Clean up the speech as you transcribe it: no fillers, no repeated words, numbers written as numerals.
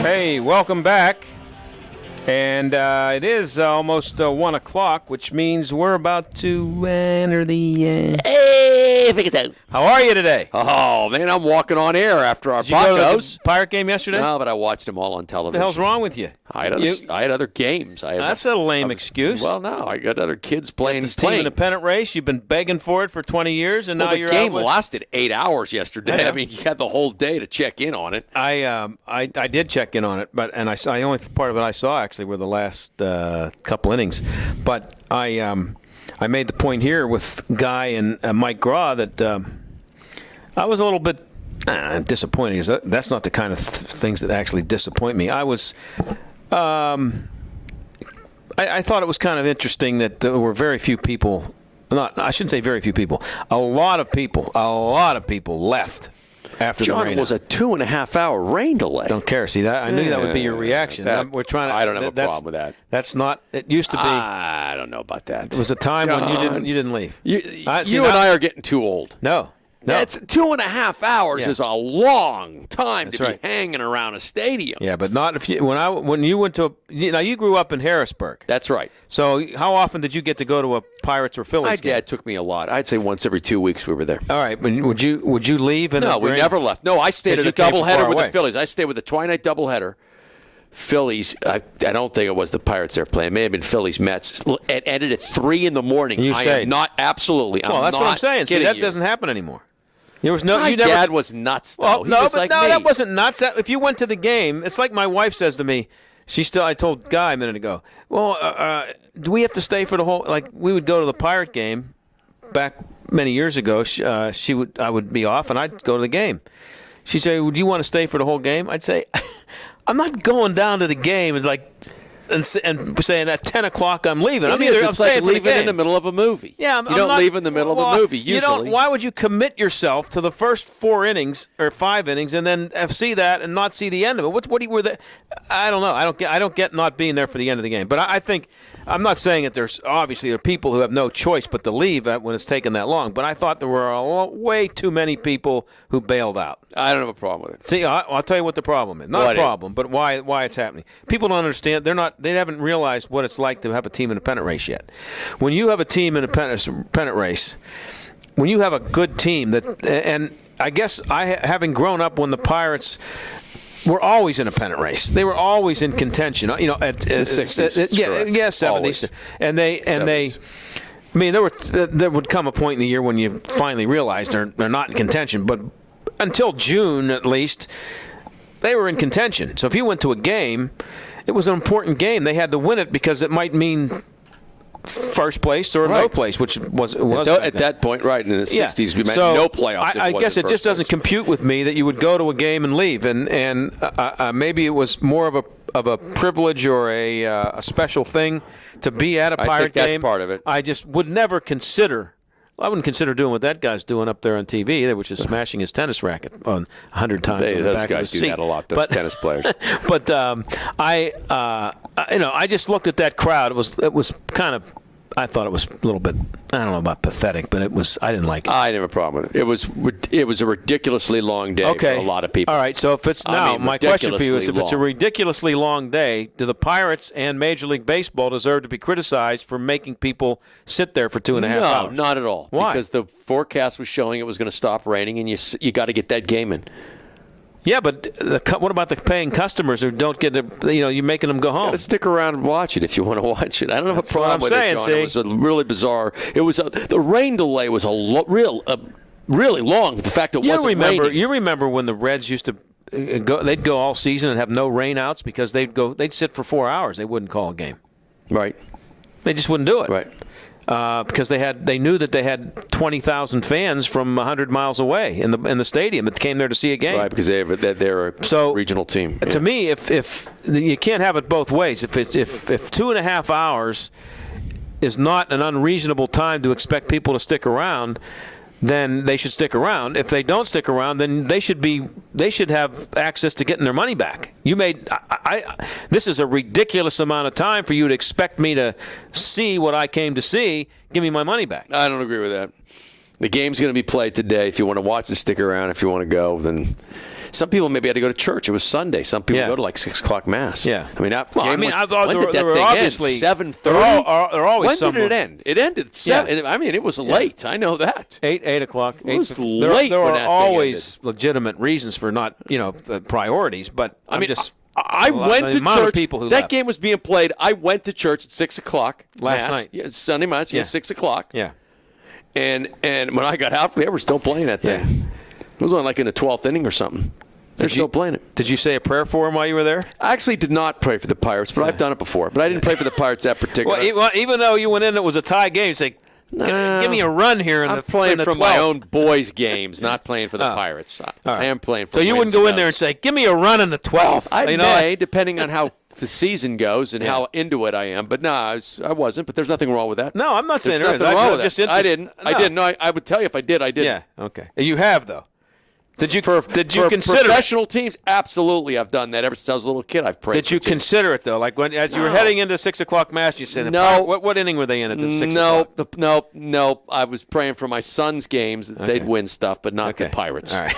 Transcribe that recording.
Hey, welcome back. And it is almost 1 o'clock, which means we're about to enter the... Hey, figure it out. How are you today? Oh, man, I'm walking on air after our Did you go to podcast. the Pirate game yesterday? No, but I watched them all on What the television. hell's wrong with you? I had other games. That's a lame excuse. Well, no, I got other kids playing. This team in a pennant race, you've been begging for it for 20 years, and now the you're game out with... lasted 8 hours yesterday. Yeah. I mean, you had the whole day to check in on it. I did check in on it, but I only part of it I saw actually were the last couple innings. But I made the point here with Guy and Mike Graw that I was a little bit disappointed. That's not the kind of things that actually disappoint me. I was. I thought it was kind of interesting that there were very few people. I shouldn't say very few people. A lot of people left after the rain. John, it was a 2.5 hour rain delay. Don't care. See that? I knew that would be your reaction. We're trying to. I don't have a problem with that. That's not. It used to be. I don't know about that. It was a time when you didn't leave. You and I are getting too old. No. That's 2.5 hours Yeah. is a long time That's to right. be hanging around a stadium. Yeah, but not if you. When you went to now you grew up in Harrisburg. That's right. So how often did you get to go to a Pirates or Phillies My game? dad took me a lot. I'd say once every 2 weeks we were there. All right, but would you leave? No, we never left. No, I stayed at you a came from doubleheader far with away. the Phillies. I stayed with the twilight doubleheader. Phillies, I don't think it was the Pirates they were playing. It may have been Phillies Mets. It ended at 3 in the morning. And you I stayed? am not absolutely. Well, that's what I'm saying. See, that you. doesn't happen anymore. There was no. My you never, dad was nuts, though. Well, He no, was but like no, me. that wasn't nuts. If you went to the game, it's like my wife says to me. I told Guy a minute ago. Well, do we have to stay for the whole? Like we would go to the Pirate game back many years ago. I would be off and I'd go to the game. She'd say, "Would you want to stay for the whole game?" I'd say, "I'm not going down to the game." It's like. And saying at 10 o'clock I'm leaving. I'm It's staying like for the leaving game. in the middle of a movie. Yeah, you don't leave in the middle of a movie usually. You don't. Why would you commit yourself to the first 4 innings or 5 innings and then see that and not see the end of it? What do you were that? I don't know. I don't get not being there for the end of the game. But I think I'm not saying that there are people who have no choice but to leave when it's taken that long. But I thought there were way too many people who bailed out. I don't have a problem with it. See, I'll tell you what the problem is. Not a problem, but why it's happening. People don't understand. They haven't realized what it's like to have a team in a pennant race yet. When you have a team in a pennant race, when you have a good team and I guess having grown up when the Pirates were always in a pennant race, they were always in contention. You know, at the 60s, yeah, 70s, always. and they. I mean, there would come a point in the year when you finally realize they're not in contention, but until June at least, they were in contention. So if you went to a game, it was an important game. They had to win it because it might mean first place or no place, which was at that point, right? In the 60s, we meant no playoffs. I guess it just doesn't compute with me that you would go to a game and leave, and maybe it was more of a privilege or a special thing to be at a Pirate game. I think that's part of it. I just would never consider. I wouldn't consider doing what that guy's doing up there on TV either, which is smashing his tennis racket on 100 times. Those guys do that a lot. Those tennis players. But I just looked at that crowd. It was kind of. I thought it was a little bit. I don't know about pathetic, but it was. I didn't like it. I didn't have a problem with it. It was a ridiculously long day for a lot of people. All right. So if it's my question for you is, if it's a ridiculously long day, do the Pirates and Major League Baseball deserve to be criticized for making people sit there for 2.5 hours? No, not at all. Why? Because the forecast was showing it was going to stop raining, and you got to get that game in. Yeah, but what about the paying customers who don't get you're making them go home? Let's stick around and watch it if you want to watch it. I don't have a problem with it, John. See? It was a really bizarre. The rain delay was really long. The fact it wasn't raining. You remember when the Reds used to they'd go all season and have no rainouts because they'd sit for 4 hours. They wouldn't call a game. Right. They just wouldn't do it. Right. Because they knew that they had 20,000 fans from 100 miles away in the stadium that came there to see a game. Right, because they're a regional team. To me, if you can't have it both ways. If 2.5 hours is not an unreasonable time to expect people to stick around, then they should stick around. If they don't stick around, then they should have access to getting their money back. This is a ridiculous amount of time for you to expect me to see what I came to see. Give me my money back. I don't agree with that. The game's going to be played today. If you want to watch it, stick around. If you want to go, then Some people maybe had to go to church. It was Sunday. Some people Yeah. go to like 6 o'clock mass. Yeah. I mean, that Well, game I mean, was, I thought when there did that were thing obviously end? 7:30. They're always when somewhere. did it end? It ended at 7. Yeah. I mean, it was late. I know that. 8 o'clock. It was there late there when are that thing always legitimate reasons for not, priorities. But I mean, just I went the to amount of church. people who that left. game was being played. I went to church at 6 o'clock Last mass. night. Yeah, Sunday mass. Yeah, 6 o'clock. Yeah. And when I got out, they were still playing that thing. Yeah. It was only like in the 12th inning or something. They're still playing it. Did you say a prayer for him while you were there? I actually did not pray for the Pirates, but I've done it before. But I didn't pray for the Pirates that particular. Well, even though you went in, it was a tie game. You say, give me a run here. I'm playing for 12th. my own boys' games, not playing for the Pirates. I am playing for. So you wouldn't go in there and say, give me a run in the 12th. I may, depending on how the season goes and how into it I am. But no, I wasn't. But there's nothing wrong with that. No, I'm not saying there's there is. nothing wrong I'm with just that. I didn't. No. I didn't. No, I would tell you if I did. I did. Yeah. Okay. You have though. Did you For consider professional teams? Absolutely, I've done that ever since I was a little kid. I've prayed. Did you consider it though? Like as you were heading into 6 o'clock mass, you said, No. What inning were they in at the 6 o'clock? Nope. I was praying for my son's games that they'd win stuff, but not the Pirates. All right.